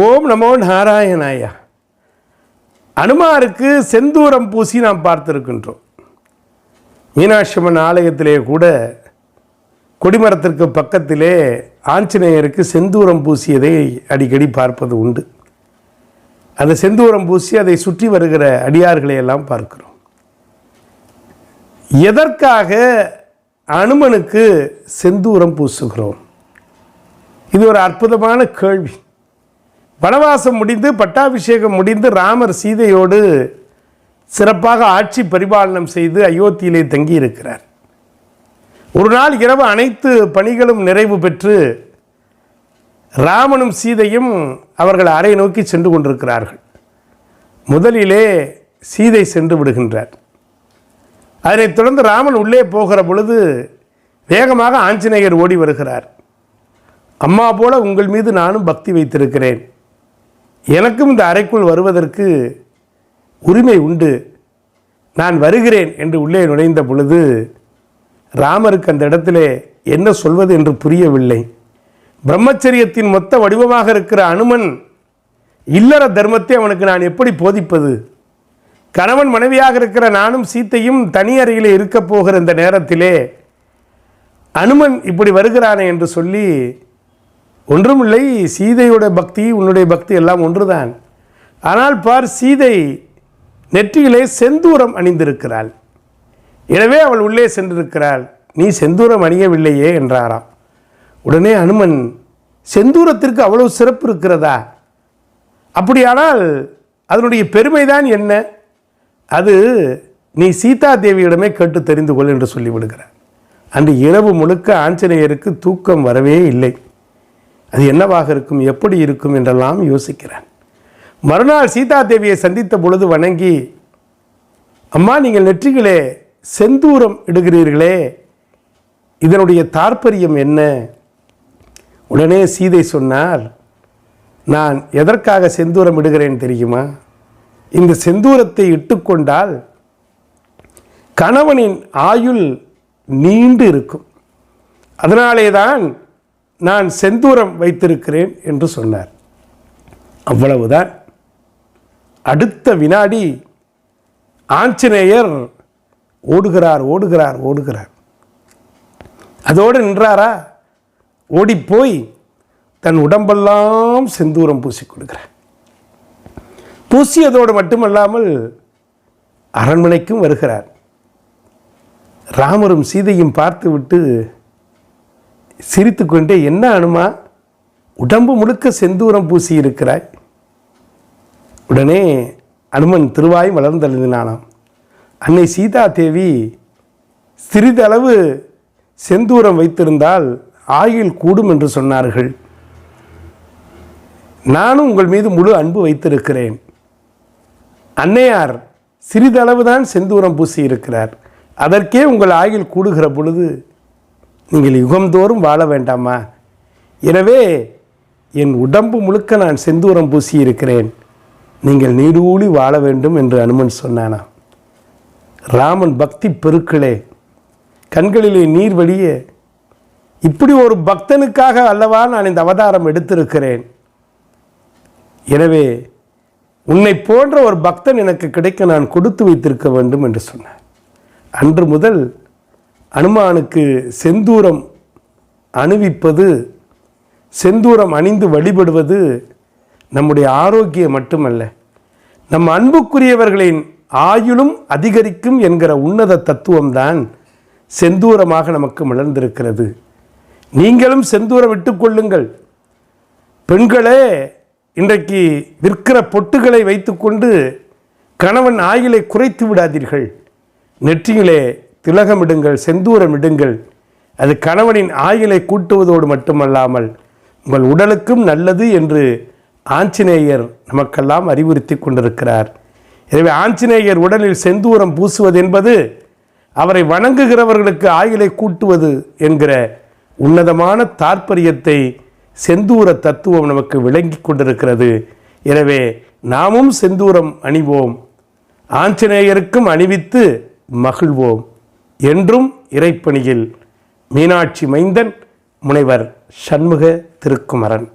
ஓம் நமோ நாராயணாய. அனுமாருக்கு செந்தூரம் பூசி நாம் பார்த்திருக்கின்றோம். மீனாட்சி அம்மன் ஆலயத்திலே கூட கொடிமரத்திற்கு பக்கத்திலே ஆஞ்சநேயருக்கு செந்தூரம் பூசியதை அடிக்கடி பார்ப்பது உண்டு. அந்த செந்தூரம் பூசி அதை சுற்றி வருகிற அடியார்களை எல்லாம் பார்க்கிறோம். எதற்காக அனுமனுக்கு செந்தூரம் பூசுகிறோம்? இது ஒரு அற்புதமான கேள்வி. வனவாசம் முடிந்து பட்டாபிஷேகம் முடிந்து ராமர் சீதையோடு சிறப்பாக ஆட்சி பரிபாலனம் செய்து அயோத்தியிலே தங்கியிருக்கிறார். ஒரு நாள் இரவு அனைத்து பணிகளும் நிறைவு பெற்று ராமனும் சீதையும் அவர்கள் அறை நோக்கி சென்று கொண்டிருக்கிறார்கள். முதலிலே சீதை சென்று விடுகின்றார். அதனைத் தொடர்ந்து ராமன் உள்ளே போகிற பொழுது வேகமாக ஆஞ்சநேயர் ஓடி வருகிறார். அம்மா போல உங்கள் மீது நானும் பக்தி வைத்திருக்கிறேன், எனக்கும் இந்த அறைக்குள் வருவதற்கு உரிமை உண்டு, நான் வருகிறேன் என்று உள்ளே நுழைந்த பொழுது ராமருக்கு அந்த இடத்திலே என்ன சொல்வது என்று புரியவில்லை. பிரம்மச்சரியத்தின் மொத்த வடிவமாக இருக்கிற அனுமன் இல்லற தர்மத்தை அவனுக்கு நான் எப்படி போதிப்பது? கணவன் மனைவியாக இருக்கிற நானும் சீத்தையும் தனி அறையிலே இருக்கப் போகிற இந்த நேரத்திலே அனுமன் இப்படி வருகிறானே என்று சொல்லி, ஒன்றுமில்லை, சீதையோட பக்தி உன்னுடைய பக்தி எல்லாம் ஒன்றுதான். ஆனால் பார், சீதை நெற்றியிலே செந்தூரம் அணிந்திருக்கிறாள், எனவே அவள் உள்ளே சென்றிருக்கிறாள், நீ செந்தூரம் அணியவில்லையே என்றாராம். உடனே அனுமன், செந்தூரத்திற்கு அவ்வளவு சிறப்பு இருக்கிறதா? அப்படியானால் அதனுடைய பெருமைதான் என்ன? அது நீ சீதா தேவியிடமே கேட்டு தெரிந்து கொள் என்று சொல்லிவிடுகிறார். அன்று இரவு முழுக்க ஆஞ்சநேயருக்கு தூக்கம் வரவே இல்லை. அது என்னவாக இருக்கும், எப்படி இருக்கும் என்றெல்லாம் யோசிக்கிறான். மறுநாள் சீதா தேவியை சந்தித்த பொழுது வணங்கி, அம்மா, நீங்கள் நெற்றிகளே செந்தூரம் இடுகிறீர்களே, இதனுடைய தாற்பயம் என்ன? உடனே சீதை சொன்னார், நான் எதற்காக செந்தூரம் இடுகிறேன் தெரியுமா? இந்த செந்தூரத்தை இட்டுக்கொண்டால் கணவனின் ஆயுள் நீண்டு இருக்கும், அதனாலே தான் நான் செந்தூரம் வைத்திருக்கிறேன் என்று சொன்னார். அவ்வளவுதான். அடுத்த வினாடி ஆஞ்சநேயர் ஓடுகிறார் ஓடுகிறார் ஓடுகிறார். அதோடு நின்றாரா? ஓடிப்போய் தன் உடம்பெல்லாம் செந்தூரம் பூசி கொடுக்கிறார். பூசியதோடு மட்டுமல்லாமல் அரண்மனைக்கும் வருகிறார். ராமரும் சீதையும் பார்த்துவிட்டு சிரித்துக்கொண்டே, என்ன அனுமா, உடம்பு முழுக்க செந்தூரம் பூசி இருக்கிறாய்? உடனே அனுமன் திருவாய் மலர்ந்தெழுதினானாம். அன்னை சீதா தேவி சிறிதளவு செந்தூரம் வைத்திருந்தால் ஆயுள் கூடும் என்று சொன்னார்கள். நானும் உங்கள் மீது முழு அன்பு வைத்திருக்கிறேன். அன்னையார் சிறிதளவு தான் செந்தூரம் பூசி இருக்கிறார், அதற்கே உங்கள் ஆயுள் கூடுகிற பொழுது நீங்கள் யுகந்தோறும் வாழ வேண்டாமா? எனவே என் உடம்பு முழுக்க நான் செந்தூரம் பூசி இருக்கிறேன், நீங்கள் நீடூழி வாழ வேண்டும் என்று அனுமன் சொன்னானா. ராமன் பக்தி பெருக்களே, கண்களிலே நீர் வழிய, இப்படி ஒரு பக்தனுக்காக அல்லவா நான் இந்த அவதாரம் எடுத்திருக்கிறேன், எனவே உன்னை போன்ற ஒரு பக்தன் எனக்கு கிடைக்க நான் கொடுத்து வைத்திருக்க வேண்டும் என்று சொன்னார். அன்று முதல் அனுமானுக்கு செந்தூரம் அணிவிப்பது, செந்தூரம் அணிந்து வழிபடுவது நம்முடைய ஆரோக்கியம் மட்டுமல்ல, நம் அன்புக்குரியவர்களின் ஆயுளும் அதிகரிக்கும் என்கிற உன்னத தத்துவம்தான் செந்தூரமாக நமக்கு மலர்ந்திருக்கிறது. நீங்களும் செந்தூரம் விட்டுக்கொள்ளுங்கள். பெண்களே, இன்றைக்கு விற்கிற பொட்டுகளை வைத்துக்கொண்டு கணவன் ஆயுளை குறைத்து விடாதீர்கள். நெற்றியிலே திலகமிடுங்கள், செந்தூரமிடுங்கள். அது கணவனின் ஆயுளை கூட்டுவதோடு மட்டுமல்லாமல் உங்கள் உடலுக்கும் நல்லது என்று ஆஞ்சநேயர் நமக்கெல்லாம் அறிவுறுத்தி கொண்டிருக்கிறார். எனவே ஆஞ்சநேயர் உடலில் செந்தூரம் பூசுவது என்பது அவரை வணங்குகிறவர்களுக்கு ஆயுளை கூட்டுவது என்கிற உன்னதமான தாற்பயத்தை செந்தூர தத்துவம் நமக்கு விளங்கி கொண்டிருக்கிறது. எனவே நாமும் செந்தூரம் அணிவோம், ஆஞ்சநேயருக்கும் அணிவித்து மகிழ்வோம். என்றும் இறைப்பணியில் மீனாட்சி மைந்தன் முனைவர் சண்முக திருக்குமரன்.